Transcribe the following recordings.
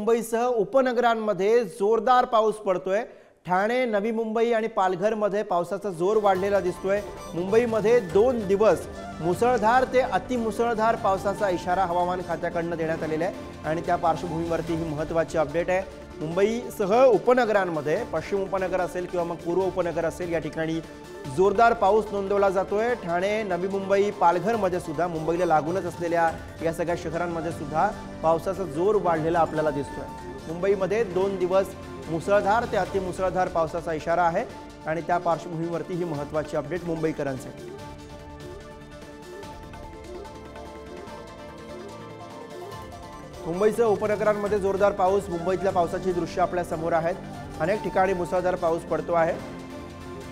मुंबईसह उपनगरांमध्ये जोरदार पाऊस पडतोय। ठाणे, नवी मुंबई आणि पालघरमध्ये पावसाचा जोर वाढलेला दिसतोय। मुंबईमध्ये 2 दिवस मुसळधार ते अतिमुसळधार पावसाचा इशारा हवामान खात्याकडून देण्यात आलेला आहे आणि त्या पार्श्वभूमीवरती ही महत्त्वाची अपडेट आहे। मुंबईसह उपनगरांमध्ये पश्चिम उपनगर असेल किंवा मग पूर्व उपनगर असेल या ठिकाणी जोरदार पाऊस नोंदवला जातोय। ठाणे, नवी मुंबई, पालघरमध्ये सुद्धा मुंबईला लागूनच असलेल्या या सगळ्या शहरांमध्ये सुद्धा पावसाचा जोर वाढलेला आपल्याला दिसतोय। मुंबईमध्ये 2 दिवस मुसळधार ते अतिमुसळधार पावसाचा इशारा आहे आणि त्या पार्श्वभूमीवरती ही महत्त्वाची अपडेट मुंबईकरांसाठी। मुंबईसह उपनगरांमध्ये जोरदार पाऊस। मुंबईतल्या पावसाची दृश्य आपल्या समोर आहेत। अनेक ठिकाणी मुसळधार पाऊस पडतो आहे।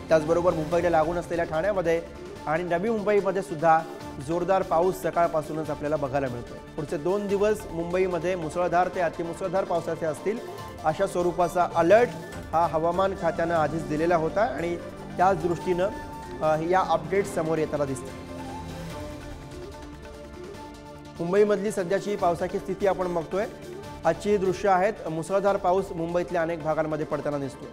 त्याचबरोबर मुंबईला लागून असलेल्या ठाण्यामध्ये आणि नवी मुंबईमध्ये सुद्धा जोरदार पाऊस सकाळपासूनच आपल्याला बघायला मिळतोय। पुढचे 2 दिवस मुंबईमध्ये मुसळधार ते अतिमुसळधार पावसाचे असतील अशा स्वरूपाचा अलर्ट हा हवामान खात्याने आधीच दिलेला होता आणि त्याच दृष्टीने या अपडेट समोर येताना दिसतात। मुंबईमधली सध्याची पावसाची स्थिती आपण बघतोय। आजची दृश्य आहेत। मुसळधार पाऊस मुंबईतल्या अनेक भागांमध्ये पडताना दिसतोय।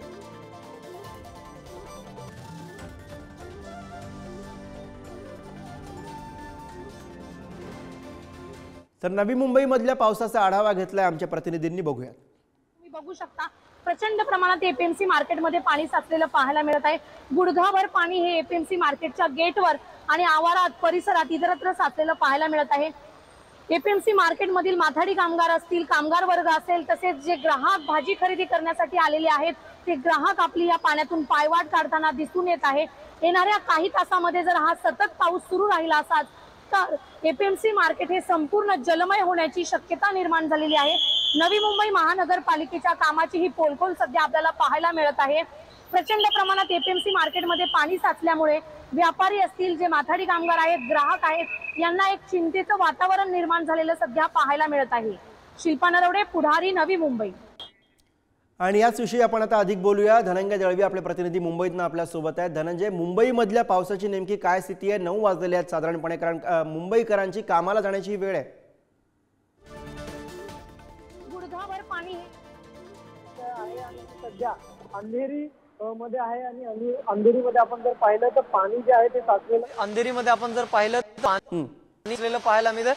तर नवी मुंबईमधल्या पावसाचा आढावा घेतलाय आमच्या प्रतिनिधींनी, बघूया। तुम्ही बघू शकता प्रचंड प्रमाणात एपीएमसी मार्केटमध्ये पाणी साचलेलं पाहायला मिळत आहे। गुडघाभर पाणी हे एपीएमसी मार्केटच्या गेटवर आणि आवारात परिसरात इतरत्र साचलेलं पाहायला मिळत आहे। एपीएमसी मार्केटमधील माथाडी कामगार असतील, कामगार वर्ग असेल, तसेच जे ग्राहक भाजी खरेदी करण्यासाठी आलेले आहेत ते ग्राहक आपली या पाण्यातून पायवाट काढताना दिसून येत आहे। येणाऱ्या काही तासामध्ये जर हा सतत पाऊस सुरू राहिला असाच तर एपीएमसी मार्केट हे संपूर्ण जलमय होण्याची शक्यता निर्माण झालेली आहे। नवी मुंबई महानगरपालिकेच्या कामाची ही पोलखोल सध्या आपल्याला पाहायला मिळत आहे। प्रचंड प्रमाणात एपीएमसी मार्केटमध्ये पाणी साचल्यामुळे व्यापारी असतील, जे माथाडी कामगार आहेत, ग्राहक आहेत, यांना एक चिंतेचं वातावरण निर्माण झालेलं सध्या पाहायला मिळत आहे। शिल्पा नरवडे, पुढारी, नवी मुंबई। आणि याच विषयी आपण आता अधिक बोलूया। धनंजय दळवी आपले प्रतिनिधी मुंबईतनं आपल्या सोबत आहेत। धनंजय, मुंबईमधल्या पावसाची नेमकी काय स्थिती आहे? 9 वाजलेले आहेत साधारणपणे, कारण मुंबईकरांची कामाला जाण्याची वेळ आहे। गुडघाभर पाणी आहे आणि सध्या अंधेरी मध्ये आहे आणि अंधेरीमध्ये आपण जर पाहिलं तर पाणी जे आहे ते साचलेलं, अंधेरीमध्ये आपण जर पाहिलं तर पाणी पाहायला मिळतं।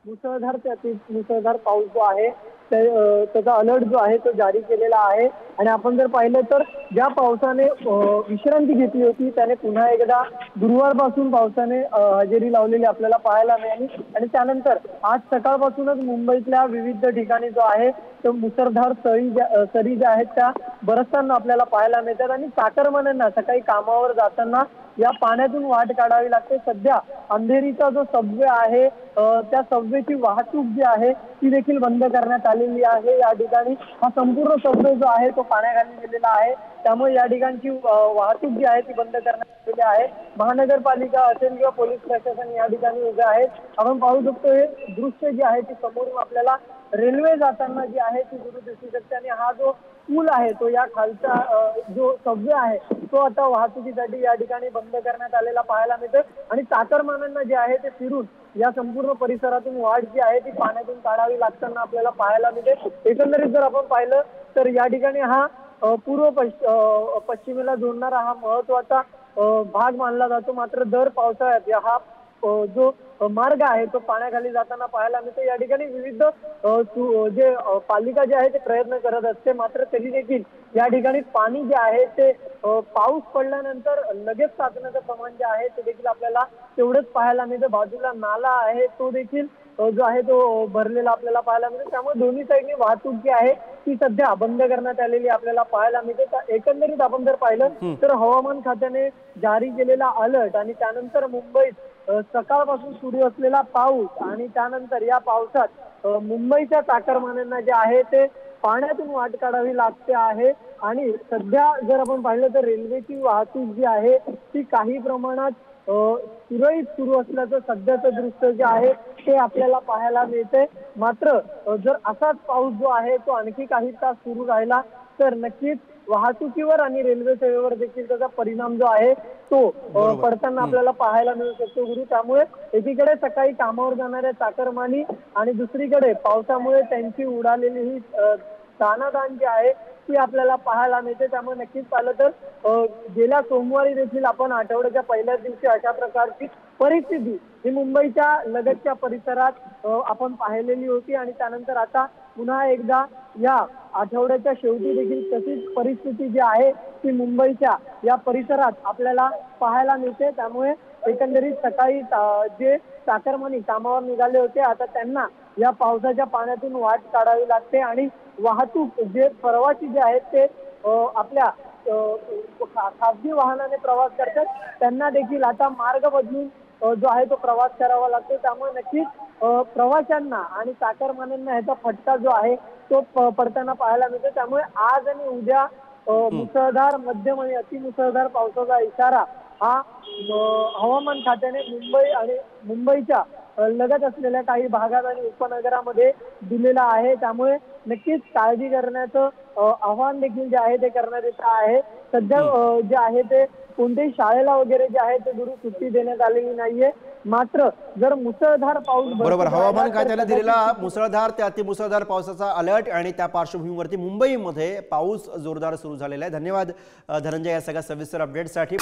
मुसळधार ते अतिमुसळधार पाऊस जो आहे त्याचा अलर्ट जो आहे तो जारी केलेला आहे। आणि आपण जर पाहिलं तर ज्या पावसाने विश्रांती घेतली होती त्याने पुन्हा एकदा गुरुवारपासून पावसाने हजेरी लावलेली आपल्याला पाहायला मिळाली आणि त्यानंतर आज सकाळपासूनच मुंबईतल्या विविध ठिकाणी जो आहे तो मुसळधार सरी ज्या आहेत त्या बरसताना आपल्याला पाहायला मिळतात आणि चाकरमान्यांना सकाळी कामावर जाताना या पाण्यातून वाट काढावी लागते। सध्या अंधेरीचा जो सबवे आहे त्या सबवेची वाहतूक जी आहे ती देखील बंद करण्यात आलेली आहे। या ठिकाणी हा संपूर्ण सबवे जो आहे तो पाण्याखाली गेलेला आहे, त्यामुळे या ठिकाणची वाहतूक जी आहे ती बंद करण्यात आलेली आहे। महानगरपालिका असेल किंवा पोलीस प्रशासन या ठिकाणी उभे आहेत। आपण पाहू शकतो हे दृश्य जे आहे ते समोरून आपल्याला रेल्वे जाताना जी आहे ती दिसू शकते आणि हा जो पूल आहे तो या खालचा जो सबवे आहे तो आता वाहतुकीसाठी या ठिकाणी बंद करण्यात आलेला पाहायला मिळतो आणि चाकरमान्यांना जे आहे ते फिरून या संपूर्ण परिसरातून वाट जी आहे ती पाण्यातून काढावी लागताना आपल्याला पाहायला मिळते। एकंदरीत जर आपण पाहिलं तर या ठिकाणी हा पूर्व पश्चिमेला जोडणारा हा महत्वाचा भाग मानला जातो। मात्र दर पावसाळ्यात हा जो मार्ग आहे तो पाण्याखाली जाताना पाहायला मिळतो। या ठिकाणी विविध जे पालिका जे आहे ते प्रयत्न करत असते, मात्र तरी देखील या ठिकाणी पाणी जे आहे ते पाऊस पडल्यानंतर लगेच साचण्याचं प्रमाण जे आहे ते देखील आपल्याला तेवढंच पाहायला मिळतं। बाजूला नाला आहे तो देखील जो आहे तो भरलेला आपल्याला पाहायला मिळतो, त्यामुळे दोन्ही साईडनी वाहतूक जी आहे ती सध्या बंद करण्यात आलेली आपल्याला पाहायला मिळते। तर एकंदरीत आपण जर पाहिलं तर हवामान खात्याने जारी केलेला अलर्ट आणि त्यानंतर मुंबईत सकाळपासून सुरू असलेला पाऊस आणि त्यानंतर या पावसात मुंबईच्या चाकरमान्यांना जे आहे ते पाण्यातून वाट काढावी लागते आहे आणि सध्या जर आपण पाहिलं तर रेल्वेची वाहतूक जी आहे ती काही प्रमाणात सुरळीत सुरू असल्याचं सध्याचं दृश्य जे आहे ते आपल्याला पाहायला मिळते। मात्र जर असाच पाऊस जो आहे तो आणखी काही तास सुरू राहिला तर नक्कीच वाहतुकीवर आणि रेल्वे सेवेवर देखील त्याचा परिणाम जो आहे तो पडताना आपल्याला पाहायला मिळू शकतो गुरु। त्यामुळे एकीकडे सकाळी कामावर जाणाऱ्या चाकरमानी आणि दुसरीकडे पावसामुळे त्यांची उडालेली ही दाणादाण जी आहे ती आपल्याला पाहायला मिळते। त्यामुळे नक्कीच पाहिलं तर गेल्या सोमवारी देखील आपण आठवड्याच्या पहिल्याच दिवशी अशा प्रकारची परिस्थिती ही मुंबईच्या लगतच्या परिसरात आपण पाहिलेली होती आणि त्यानंतर आता पुन्हा एकदा या आठवड्याच्या शेवटी देखील तशीच परिस्थिती जी आहे ती मुंबईच्या या परिसरात आपल्याला पाहायला मिळते। त्यामुळे एकंदरीत सकाळी जे चाकरमानी कामावर निघाले होते आता त्यांना या पावसाच्या पाण्यातून वाट काढावी लागते आणि वाहतूक जे प्रवासी जे आहेत ते आपल्या खासगी वाहनाने प्रवास करतात त्यांना देखील आता मार्ग बदलून जो आहे तो प्रवास करावा लागतो। त्यामुळे नक्कीच प्रवाशांना आणि चाकरमान्यांना ह्याचा फटका जो आहे तो पडताना पाहायला मिळतो। त्यामुळे आज आणि उद्या मुसळधार मध्यम आणि अतिमुसळधार पावसाचा इशारा हा हवामान खात्याने मुंबई आणि मुंबईच्या लगत असलेल्या काही भागात आणि उपनगरामध्ये दिलेला आहे। त्यामुळे नक्कीच काळजी करण्याचं आव्हान देखील जे आहे ते करण्यात येत आहे। सध्या जे आहे ते कोणत्याही शाळेला वगैरे जे आहे ते गुरु सुट्टी देण्यात आलेली नाहीये। मात्र जर मुसळधार पाऊस बरोबर हवामान खात्याने दिलेला मुसळधार ते अतिमुसळधार पावसाचा अलर्ट आणि त्या पार्श्वभूमीवरती मुंबईमध्ये पाऊस जोरदार सुरू झालेला आहे। धन्यवाद धनंजय या सगळ्या सविस्तर अपडेटसाठी।